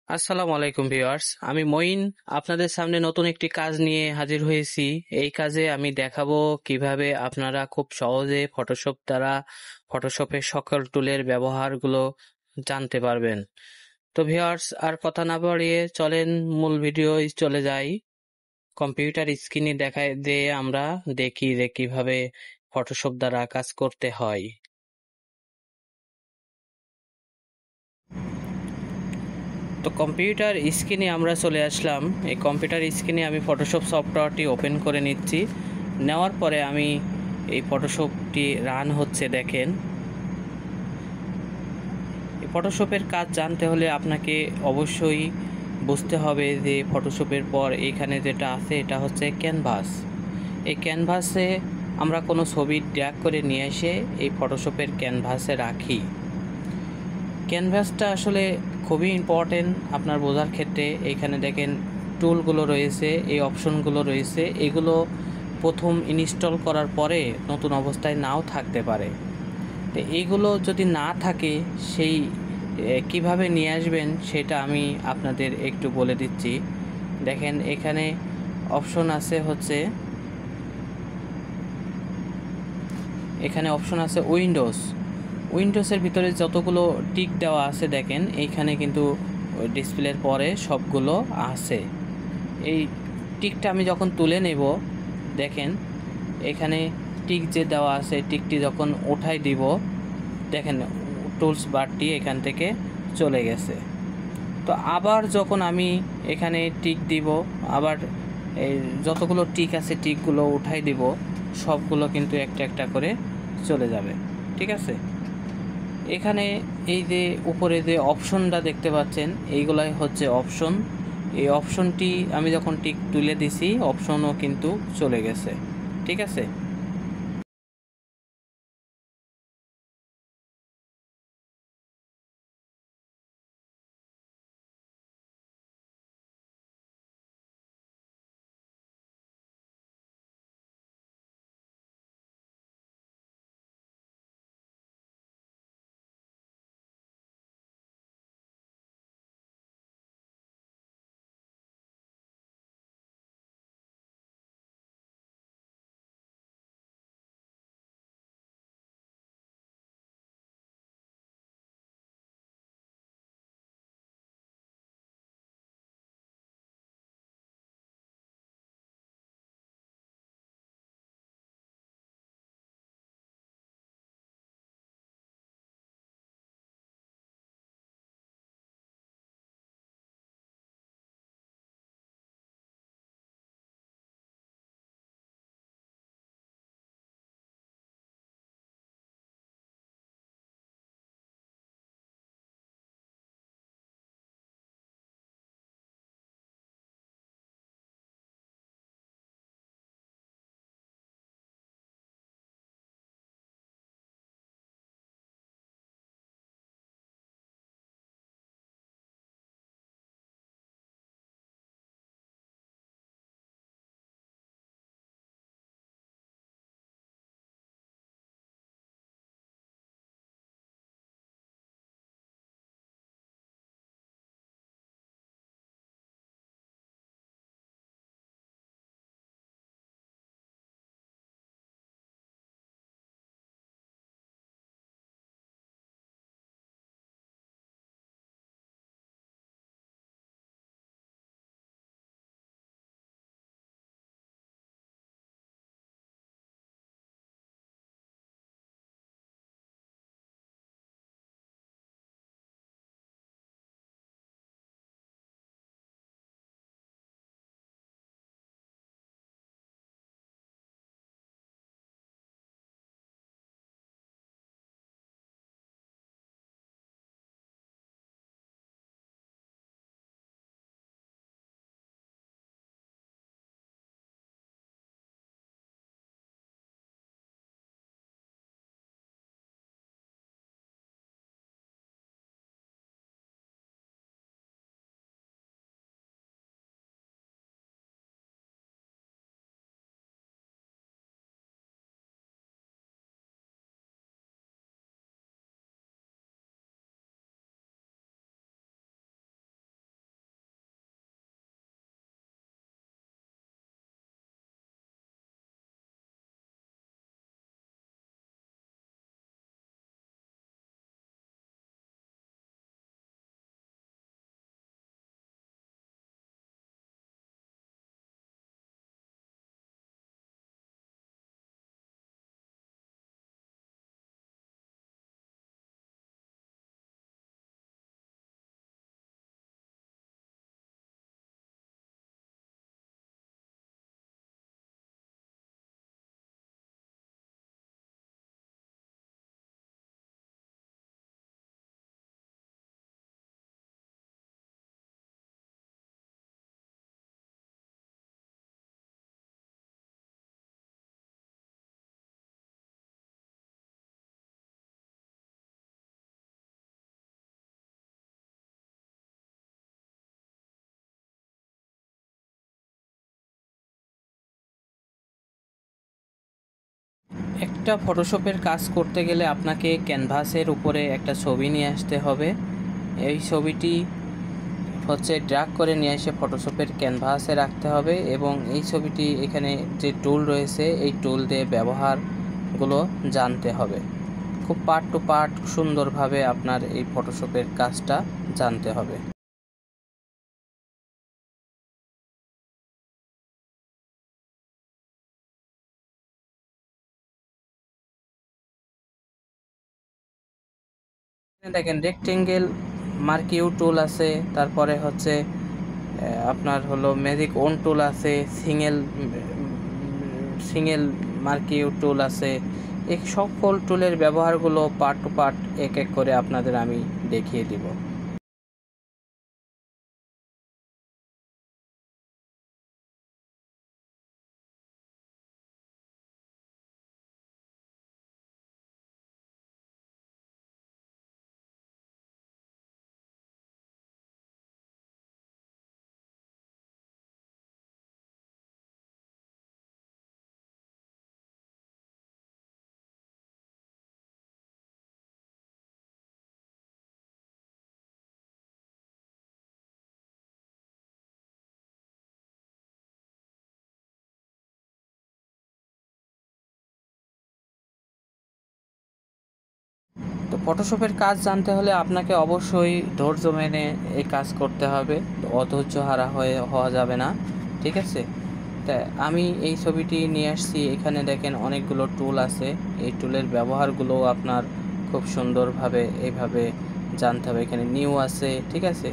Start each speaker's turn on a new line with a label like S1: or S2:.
S1: আসসালামু আলাইকুম ভিউয়ার্স, আমি মঈন আপনাদের সামনে নতুন একটি কাজ নিয়ে হাজির হয়েছি। এই কাজে আমি দেখাবো কিভাবে আপনারা খুব সহজে ফটোশপ দ্বারা ফটোশপের সকল টুলের ব্যবহারগুলো জানতে পারবেন। তো ভিউয়ার্স, আর কথা না বাড়িয়ে চলেন মূল ভিডিও চলে যাই। কম্পিউটার স্ক্রিনে দেখায় দিয়ে আমরা দেখি যে কিভাবে ফটোশপ দ্বারা কাজ করতে হয়। তো কম্পিউটার স্ক্রিনে আমরা চলে আসলাম। এই কম্পিউটার স্ক্রিনে আমি ফটোশপ সফটওয়্যারটি ওপেন করে নিচ্ছি। নেওয়ার পরে আমি এই ফটোশপটি রান হচ্ছে দেখেন। এই ফটোশপের কাজ জানতে হলে আপনাকে অবশ্যই বুঝতে হবে যে ফটোশপের পর এখানে যেটা আছে এটা হচ্ছে ক্যানভাস। এই ক্যানভাসে আমরা কোনো ছবি ড্র্যাগ করে নিয়ে এসে এই ফটোশপের ক্যানভাসে রাখি। ক্যানভাসটা আসলে খুবই ইম্পর্টেন্ট আপনার বোঝার ক্ষেত্রে। এখানে দেখেন টুলগুলো রয়েছে, এই অপশনগুলো রয়েছে, এগুলো প্রথম ইনস্টল করার পরে নতুন অবস্থায় নাও থাকতে পারে। তো এইগুলো যদি না থাকে সেই কিভাবে নিয়ে আসবেন সেটা আমি আপনাদের একটু বলে দিচ্ছি। দেখেন এখানে অপশন আছে হচ্ছে, এখানে অপশন আছে উইন্ডোজের ভিতরে যতগুলো টিক দেওয়া আছে দেখেন এইখানে কিন্তু ডিসপ্লের পরে সবগুলো আছে। এই টিকটা আমি যখন তুলে নেব দেখেন এখানে টিক যে দেওয়া আছে টিকটি যখন ওঠাই দিব দেখেন টুলস বারটি এখান থেকে চলে গেছে। তো আবার যখন আমি এখানে টিক দিব, আবার এই যতগুলো টিক আছে টিকগুলো উঠাই দিব, সবগুলো কিন্তু একটা একটা করে চলে যাবে। ঠিক আছে, এখানে এই যে উপরে যে অপশনটা দেখতে পাচ্ছেন এইগুলাই হচ্ছে অপশন। এই অপশনটি আমি যখন টিক তুলে দিছি অপশনও কিন্তু চলে গেছে। ঠিক আছে। একটা ফটোশপের কাজ করতে গেলে আপনাকে ক্যানভাসের উপরে একটা ছবি নিয়ে আসতে হবে। এই ছবিটি হচ্ছে ড্র্যাগ করে নিয়ে এসে ফটোশপের ক্যানভাসে রাখতে হবে এবং এই ছবিটি এখানে যে টুল রয়েছে এই টুল দিয়ে ব্যবহারগুলো জানতে হবে। খুব পার্ট টু পার্ট সুন্দরভাবে আপনার এই ফটোশপের কাজটা জানতে হবে। দেখেন রেক্টেঙ্গেল মার্কিউ টুল আছে, তারপরে হচ্ছে আপনার হলো ম্যাজিক ওন টুল আছে, সিঙ্গেল মার্কিউ টুল আছে। এই সকল টুলের ব্যবহারগুলো পার্ট টু পার্ট এক এক করে আপনাদের আমি দেখিয়ে দিব। তো ফটোশপের কাজ জানতে হলে আপনাকে অবশ্যই ধৈর্য মেনে এই কাজ করতে হবে, অধৈর্য হারা হওয়া যাবে না, ঠিক আছে। তা আমি এই ছবিটি নিয়ে আসছি, এখানে দেখেন অনেকগুলো টুল আছে, এই টুলের ব্যবহারগুলো আপনার খুব সুন্দরভাবে এইভাবে জানতে হবে। এখানে নিউ আছে, ঠিক আছে।